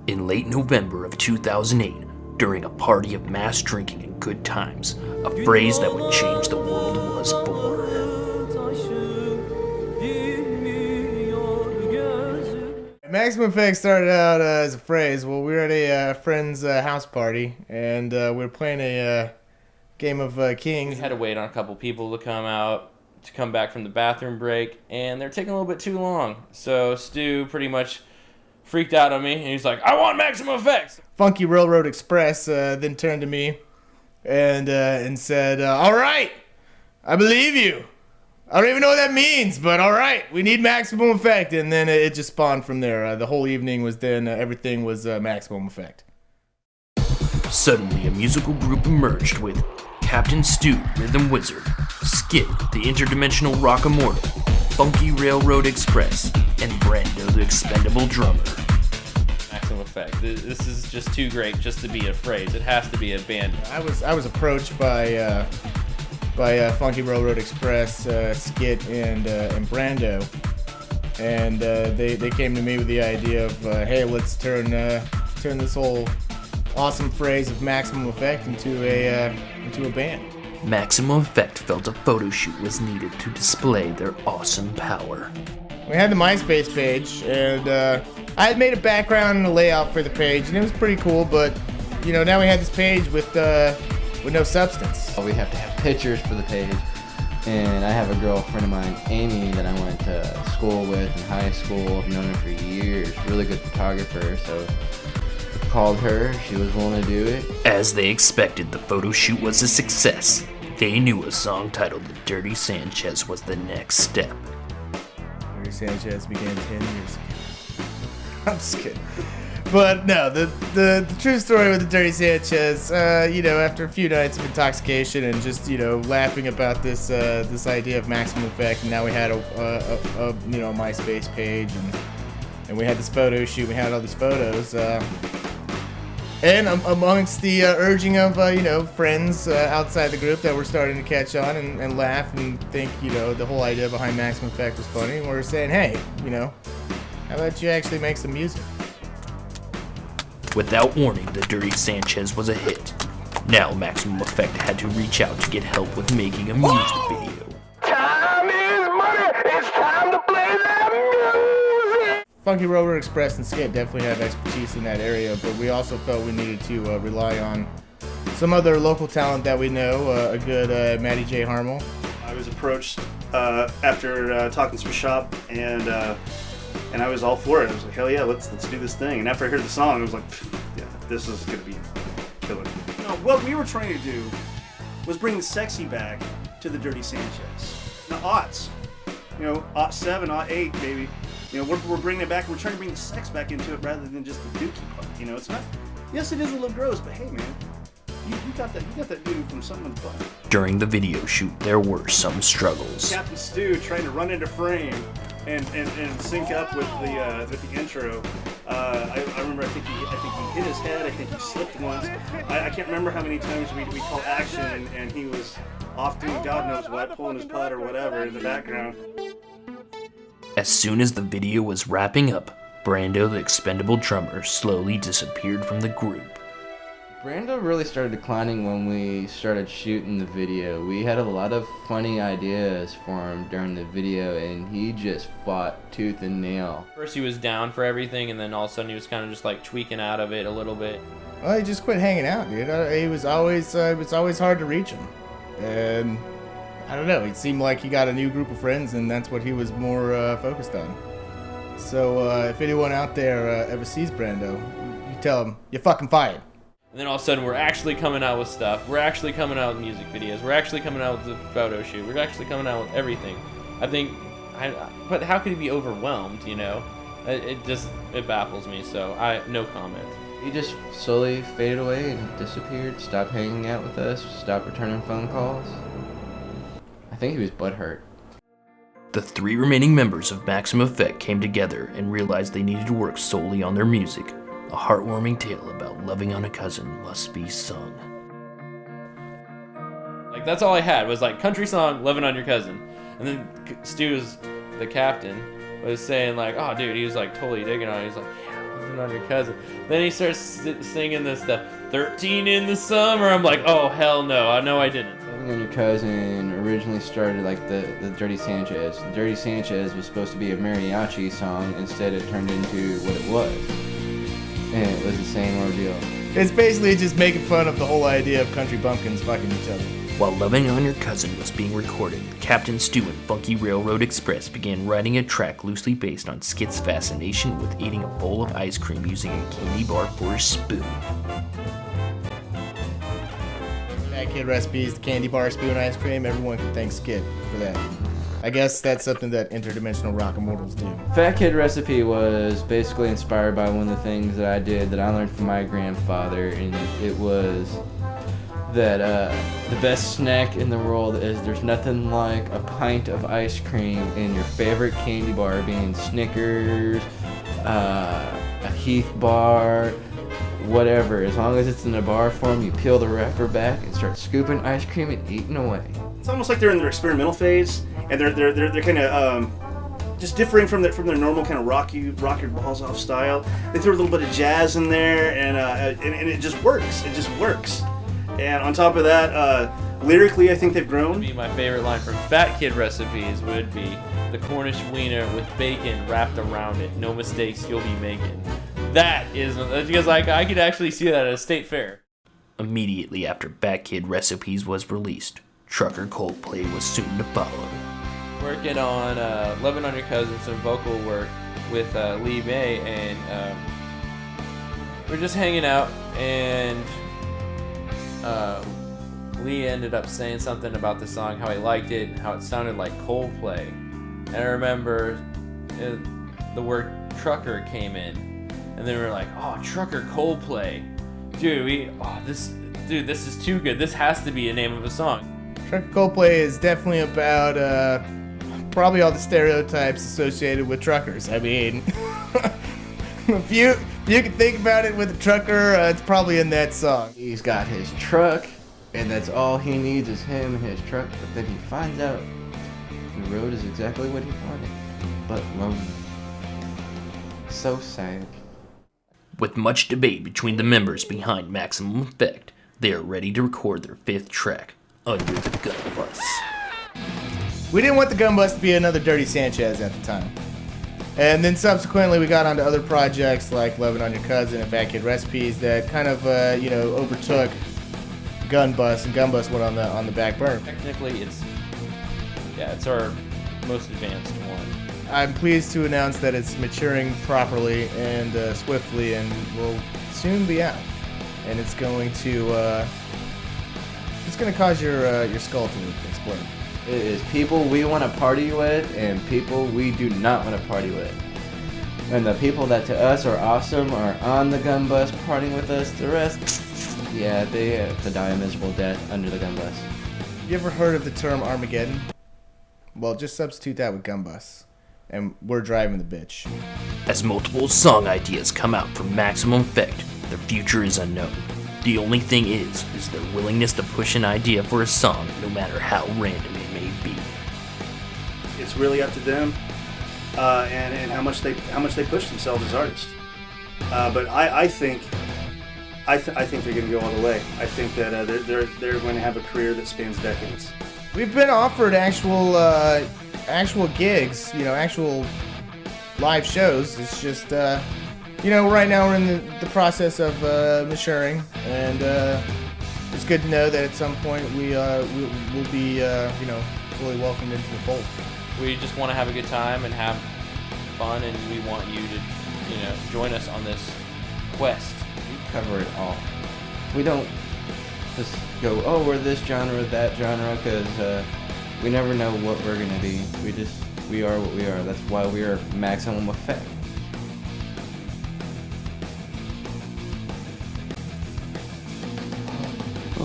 In late November of 2008, during a party of mass drinking and good times, a phrase that would change the world was born. Maximum Effect started out as a phrase. Well, we were at a friend's house party, and we were playing a game of Kings. We had to wait on a couple people to come back from the bathroom break, and they're taking a little bit too long. So Stu pretty much freaked out on me, and he's like, "I want Maximum Effects!" Funky Railroad Express then turned to me and said, "All right, I believe you. I don't even know what that means, but all right, we need Maximum Effect." And then it just spawned from there. The whole evening was then, everything was Maximum Effect. Suddenly, a musical group emerged with Captain Stu, Rhythm Wizard, Skid, the Interdimensional Rock Immortal, Funky Railroad Express, and Brando, the Expendable Drummer. Maximum Effect. This is just too great just to be a phrase. It has to be a band. I was approached by Funky Railroad Express, Skit, and Brando, and they came to me with the idea of, hey, let's turn this whole awesome phrase of Maximum Effect into a band. Maximum Effect felt a photo shoot was needed to display their awesome power. We had the MySpace page, and I had made a background and a layout for the page, and it was pretty cool. But now we had this page with no substance. We have to have pictures for the page, and I have a girlfriend of mine, Amy, that I went to school with in high school. I've known her for years, really good photographer, so I called her. She was willing to do it. As they expected, the photo shoot was a success. They knew a song titled The Dirty Sanchez was the next step. Dirty Sanchez began 10 years ago. I'm just kidding. But no, the true story with the Dirty Sanchez, after a few nights of intoxication and just laughing about this idea of Maximum Effect, and now we had a MySpace page, and we had this photo shoot, we had all these photos, and amongst the urging of friends outside the group that were starting to catch on and laugh and think the whole idea behind Maximum Effect was funny, and we're saying, hey, how about you actually make some music? Without warning, The Dirty Sanchez was a hit. Now Maximum Effect had to reach out to get help with making a music video. Time is money. It's time to play that music. Funky Railroad Express and Skit definitely have expertise in that area, but we also felt we needed to rely on some other local talent that we know, a good Matty J. Harmel. I was approached after talking some shop, and I was all for it. I was like, hell yeah, let's do this thing. And after I heard the song, I was like, yeah, this is gonna be killer. No, what we were trying to do was bring the sexy back to the Dirty Sanchez. Now, aughts, aught 7, aught 8, baby. We're bringing it back. We're trying to bring the sex back into it rather than just the dookie part. It's not. Yes, it is a little gross, but hey, man, you got that dude from someone's butt. During the video shoot, there were some struggles. Captain Stu trying to run into frame and sync up with the intro. I remember. I think he hit his head. I think he slipped once. I can't remember how many times we called action and he was off doing God knows what, pulling his putt or whatever in the background. As soon as the video was wrapping up, Brando, the Expendable Drummer, slowly disappeared from the group. Brando really started declining when we started shooting the video. We had a lot of funny ideas for him during the video, and he just fought tooth and nail. First he was down for everything, and then all of a sudden he was kind of just like tweaking out of it a little bit. Well, he just quit hanging out, dude. It was always hard to reach him, and I don't know. It seemed like he got a new group of friends, and that's what he was more focused on. So if anyone out there ever sees Brando, you tell him you're fucking fired. And then all of a sudden we're actually coming out with stuff. We're actually coming out with music videos. We're actually coming out with the photo shoot. We're actually coming out with everything. But how could he be overwhelmed? It baffles me. So no comment. He just slowly faded away and disappeared. Stopped hanging out with us. Stopped returning phone calls. I think he was butthurt. The 3 remaining members of Maximum Effect came together and realized they needed to work solely on their music. A heartwarming tale about loving on a cousin must be sung. Like, that's all I had was like country song, loving on your cousin. And then Stu, the captain, was saying like, oh dude, he was like totally digging on it. He's like, yeah, Loving on Your Cousin. Then he starts singing this stuff, 13 in the summer. I'm like, oh, hell no. I know I didn't. Loving on Your Cousin originally started like the Dirty Sanchez. The Dirty Sanchez was supposed to be a mariachi song. Instead, it turned into what it was. And it was the same ordeal. It's basically just making fun of the whole idea of country bumpkins fucking each other. While Loving on Your Cousin was being recorded, Captain Stu and Funky Railroad Express began writing a track loosely based on Skit's fascination with eating a bowl of ice cream using a candy bar for a spoon. Fat Kid Recipes, the candy bar spoon ice cream, everyone can thank Skit for that. I guess that's something that interdimensional rock immortals do. Fat Kid Recipe was basically inspired by one of the things that I did that I learned from my grandfather, and it was that the best snack in the world is there's nothing like a pint of ice cream and your favorite candy bar being Snickers, a Heath bar, whatever. As long as it's in a bar form, you peel the wrapper back and start scooping ice cream and eating away. It's almost like they're in their experimental phase, and they're kind of just differing from their normal kind of rock your balls off style. They throw a little bit of jazz in there, and it just works. It just works. And on top of that, lyrically, I think they've grown. My favorite line from Fat Kid Recipes would be the Cornish wiener with bacon wrapped around it. No mistakes you'll be making. That is because I could actually see that at a state fair. Immediately after Fat Kid Recipes was released, Trucker Coldplay was soon to follow. Working on Loving on Your Cousin, some vocal work with Lee May, and we're just hanging out, and Lee ended up saying something about the song, how he liked it, and how it sounded like Coldplay. And I remember the word trucker came in, and then we were like, oh, Trucker Coldplay. Dude, this is too good. This has to be a name of a song. Trucker Coldplay is definitely about probably all the stereotypes associated with truckers. I mean, if you can think about it with a trucker, it's probably in that song. He's got his truck, and that's all he needs is him and his truck. But then he finds out the road is exactly what he wanted, but lonely. So sad. With much debate between the members behind Maximum Effect, they are ready to record their 5th track, Under the Gun Bus. We didn't want the Gun Bus to be another Dirty Sanchez at the time. And then subsequently we got onto other projects like Loving on Your Cousin and Fat Kid Recipes that kind of overtook Gun Bus, and Gun Bus went on the back burner. Technically, it's our most advanced one. I'm pleased to announce that it's maturing properly and swiftly, and will soon be out. And it's going to cause your skull to explode. It is people we want to party with and people we do not want to party with. And the people that to us are awesome are on the gun bus partying with us. The rest, yeah, they have to die a miserable death under the gun bus. You ever heard of the term Armageddon? Well, just substitute that with Gun Bus, and we're driving the bitch. As multiple song ideas come out from Maximum Effect, their future is unknown. The only thing is their willingness to push an idea for a song, no matter how random it may be. It's really up to them, and how much they push themselves as artists. But I think they're going to go all the way. I think that they're going to have a career that spans decades. We've been offered actual gigs, actual live shows. It's just, right now we're in the process of maturing, and it's good to know that at some point we'll be, fully welcomed into the fold. We just want to have a good time and have fun, and we want you to, join us on this quest. We cover it all. We don't just go, oh, we're this genre, that genre, because we never know what we're going to be. We are what we are. That's why we are Maximum Effect.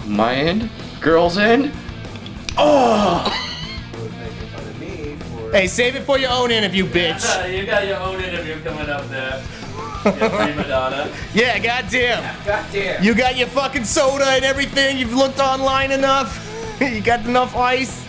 My end? Girls end? Oh! Hey, save it for your own interview, bitch. You got your own interview coming up there. You prima donna. Yeah, goddamn. Goddamn. You got your fucking soda and everything. You've looked online enough. You got enough ice.